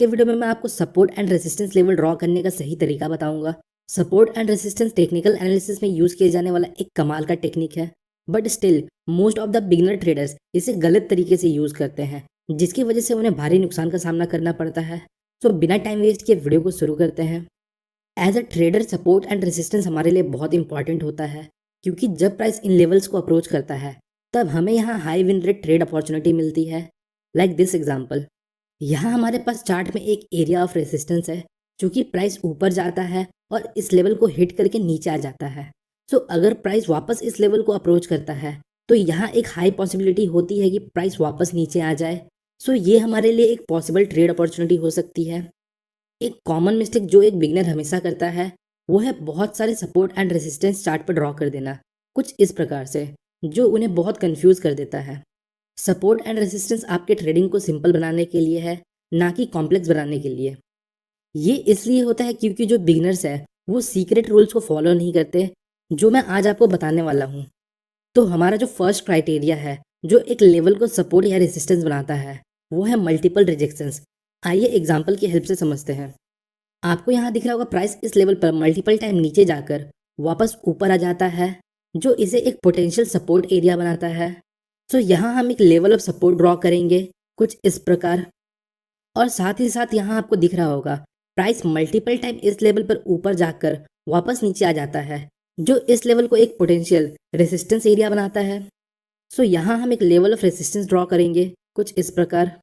के वीडियो में मैं आपको support and resistance level draw करने का सही तरीका बताऊंगा। Support and resistance technical analysis में यूज किए जाने वाला एक कमाल का टेक्निक है, but still most of the beginner traders इसे गलत तरीके से यूज करते हैं, जिसकी वजह से उन्हें भारी नुकसान का सामना करना पड़ता है। तो बिना टाइम वेस्ट किए वीडियो को शुरू करते हैं। As a trader support and resistance हमारे लिए बहुत इंपॉर्टेंट होता है, क्योंकि जब प्राइस इन लेवल्स को अप्रोच करता है तब हमें यहाँ high win rate trade opportunity मिलती है। लाइक दिस एग्जाम्पल, यहाँ हमारे पास चार्ट में एक एरिया ऑफ रेसिस्टेंस है, क्योंकि प्राइस ऊपर जाता है और इस लेवल को हिट करके नीचे आ जाता है। सो अगर प्राइस वापस इस लेवल को अप्रोच करता है तो यहाँ एक हाई पॉसिबिलिटी होती है कि प्राइस वापस नीचे आ जाए। सो ये हमारे लिए एक पॉसिबल ट्रेड अपॉर्चुनिटी हो सकती है। एक कॉमन मिस्टेक जो एक बिगनर हमेशा करता है वो है बहुत सारे सपोर्ट एंड रेसिस्टेंस चार्ट पर ड्रॉ कर देना, कुछ इस प्रकार से, जो उन्हें बहुत कंफ्यूज कर देता है। सपोर्ट एंड रेसिस्टेंस आपके ट्रेडिंग को सिंपल बनाने के लिए है, ना कि कॉम्प्लेक्स बनाने के लिए। ये इसलिए होता है क्योंकि जो बिगिनर्स है वो सीक्रेट रूल्स को फॉलो नहीं करते, जो मैं आज आपको बताने वाला हूँ। तो हमारा जो फर्स्ट क्राइटेरिया है जो एक लेवल को सपोर्ट या रेसिस्टेंस बनाता है वो है मल्टीपल रिजेक्शंस। आइए एग्जाम्पल की हेल्प से समझते हैं। आपको यहाँ दिख रहा होगा प्राइस इस लेवल पर मल्टीपल टाइम नीचे जाकर वापस ऊपर आ जाता है, जो इसे एक पोटेंशियल सपोर्ट एरिया बनाता है। तो यहाँ हम एक लेवल ऑफ सपोर्ट ड्रॉ करेंगे, कुछ इस प्रकार। और साथ ही साथ यहाँ आपको दिख रहा होगा प्राइस मल्टीपल टाइम इस लेवल पर ऊपर जाकर वापस नीचे आ जाता है, जो इस लेवल को एक पोटेंशियल रेसिस्टेंस एरिया बनाता है। सो यहाँ हम एक लेवल ऑफ रेसिस्टेंस ड्रॉ करेंगे, कुछ इस प्रकार।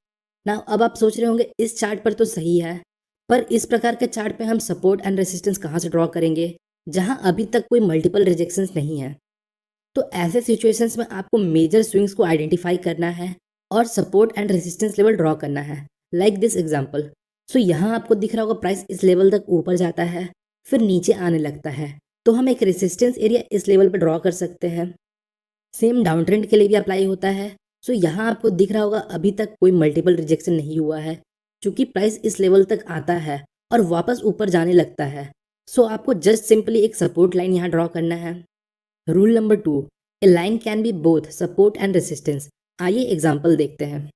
ना अब आप सोच रहे होंगे इस चार्ट पर तो सही है, पर इस प्रकार के चार्ट पे हम सपोर्ट एंड रेसिस्टेंस कहाँ से ड्रॉ करेंगे जहाँ अभी तक कोई मल्टीपल रिजेक्शंस नहीं है। तो ऐसे सिचुएशंस में आपको मेजर स्विंग्स को आइडेंटिफाई करना है और support and resistance level draw करना है। Like this example. सो यहाँ आपको दिख रहा होगा प्राइस इस लेवल तक ऊपर जाता है, फिर नीचे आने लगता है, तो हम एक रेसिस्टेंस एरिया इस लेवल पर ड्रॉ कर सकते हैं। सेम डाउन ट्रेंड के लिए भी अप्लाई होता है। सो यहाँ आपको दिख रहा होगा अभी तक कोई मल्टीपल रिजेक्शन नहीं हुआ है, क्योंकि प्राइस इस लेवल तक आता है और वापस ऊपर जाने लगता है। सो आपको जस्ट सिंपली एक सपोर्ट लाइन यहाँ ड्रॉ करना है। Rule number 2, A line can be both support and resistance. आइए एग्जाम्पल देखते हैं।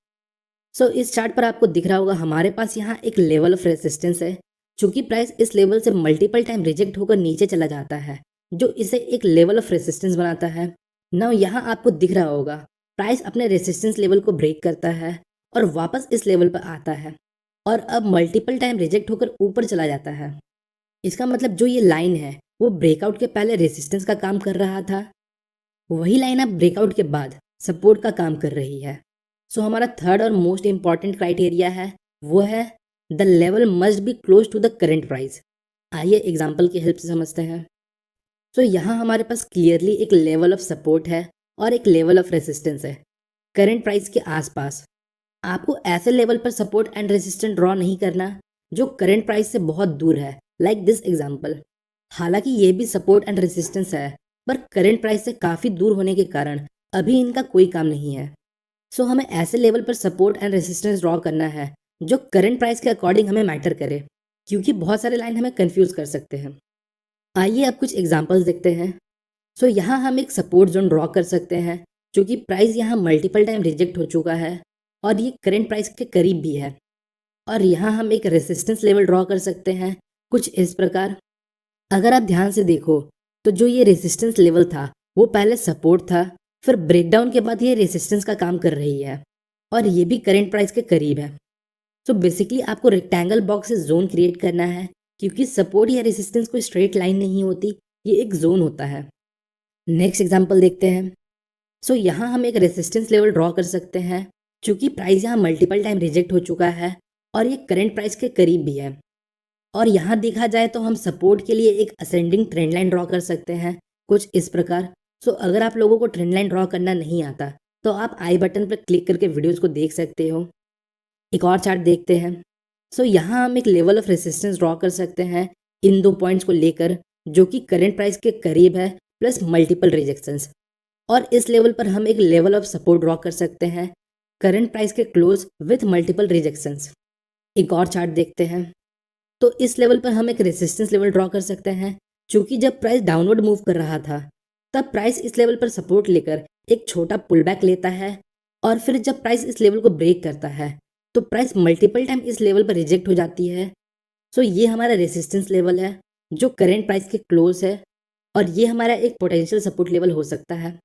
सो इस चार्ट पर आपको दिख रहा होगा हमारे पास यहाँ एक लेवल ऑफ रेसिस्टेंस है, चूंकि प्राइस इस लेवल से मल्टीपल टाइम रिजेक्ट होकर नीचे चला जाता है, जो इसे एक लेवल ऑफ रेसिस्टेंस बनाता है। नाउ यहाँ आपको दिख रहा होगा प्राइस अपने रेसिस्टेंस लेवल को ब्रेक करता है और वापस इस लेवल पर आता है, और अब मल्टीपल टाइम रिजेक्ट होकर ऊपर चला जाता है। इसका मतलब जो ये लाइन है वो ब्रेकआउट के पहले रेसिस्टेंस का काम कर रहा था, वही लाइन अब ब्रेकआउट के बाद सपोर्ट का काम कर रही है। सो हमारा थर्ड और मोस्ट इंपॉर्टेंट क्राइटेरिया है वो है the level must be close to the current price. आइए एग्जाम्पल की हेल्प से समझते हैं। सो यहाँ हमारे पास क्लियरली एक लेवल ऑफ सपोर्ट है और एक लेवल ऑफ रेसिस्टेंस है करंट प्राइस के आसपास। आपको ऐसे लेवल पर सपोर्ट एंड रेसिस्टेंस ड्रॉ नहीं करना जो करंट प्राइस से बहुत दूर है, लाइक दिस एग्जाम्पल। हालांकि ये भी सपोर्ट एंड रेसिस्टेंस है, पर करंट प्राइस से काफ़ी दूर होने के कारण अभी इनका कोई काम नहीं है। सो हमें ऐसे लेवल पर सपोर्ट एंड रेसिस्टेंस ड्रॉ करना है जो करंट प्राइस के अकॉर्डिंग हमें मैटर करे, क्योंकि बहुत सारे लाइन हमें कंफ्यूज कर सकते हैं। आइए अब कुछ एग्जांपल्स देखते हैं। सो यहाँ हम एक सपोर्ट जोन ड्रॉ कर सकते हैं, क्योंकि प्राइस यहाँ मल्टीपल टाइम रिजेक्ट हो चुका है और ये करंट प्राइस के करीब भी है। और यहाँ हम एक रेसिस्टेंस लेवल ड्रॉ कर सकते हैं, कुछ इस प्रकार। अगर आप ध्यान से देखो तो जो ये रेसिस्टेंस लेवल था वो पहले सपोर्ट था, फिर ब्रेकडाउन के बाद ये रेसिस्टेंस का काम कर रही है, और ये भी करंट प्राइस के करीब है। सो बेसिकली आपको रेक्टेंगल बॉक्स से जोन क्रिएट करना है, क्योंकि सपोर्ट या रेसिस्टेंस कोई स्ट्रेट लाइन नहीं होती, ये एक जोन होता है। नेक्स्ट एग्जाम्पल देखते हैं। सो यहाँ हम एक रेसिस्टेंस लेवल ड्रॉ कर सकते हैं, क्योंकि प्राइस यहाँ मल्टीपल टाइम रिजेक्ट हो चुका है और ये करंट प्राइस के करीब भी है। और यहाँ देखा जाए तो हम सपोर्ट के लिए एक असेंडिंग ट्रेंड लाइन ड्रॉ कर सकते हैं, कुछ इस प्रकार। सो अगर आप लोगों को ट्रेंड लाइन ड्रॉ करना नहीं आता तो आप आई बटन पर क्लिक करके वीडियोस को देख सकते हो। एक और चार्ट देखते हैं। सो यहाँ हम एक लेवल ऑफ रेसिस्टेंस ड्रॉ कर सकते हैं इन दो पॉइंट्स को लेकर, जो कि करंट प्राइस के करीब है प्लस मल्टीपल रिजेक्शंस। और इस लेवल पर हम एक लेवल ऑफ सपोर्ट ड्रॉ कर सकते हैं करंट प्राइस के क्लोज विथ मल्टीपल रिजेक्शंस। एक और चार्ट देखते हैं। तो इस लेवल पर हम एक रेसिस्टेंस लेवल ड्रॉ कर सकते हैं, क्योंकि जब प्राइस डाउनवर्ड मूव कर रहा था तब प्राइस इस लेवल पर सपोर्ट लेकर एक छोटा पुल बैक लेता है, और फिर जब प्राइस इस लेवल को ब्रेक करता है तो प्राइस मल्टीपल टाइम इस लेवल पर रिजेक्ट हो जाती है। सो ये हमारा रेसिस्टेंस लेवल है जो करेंट प्राइस के क्लोज है, और ये हमारा एक पोटेंशियल सपोर्ट लेवल हो सकता है।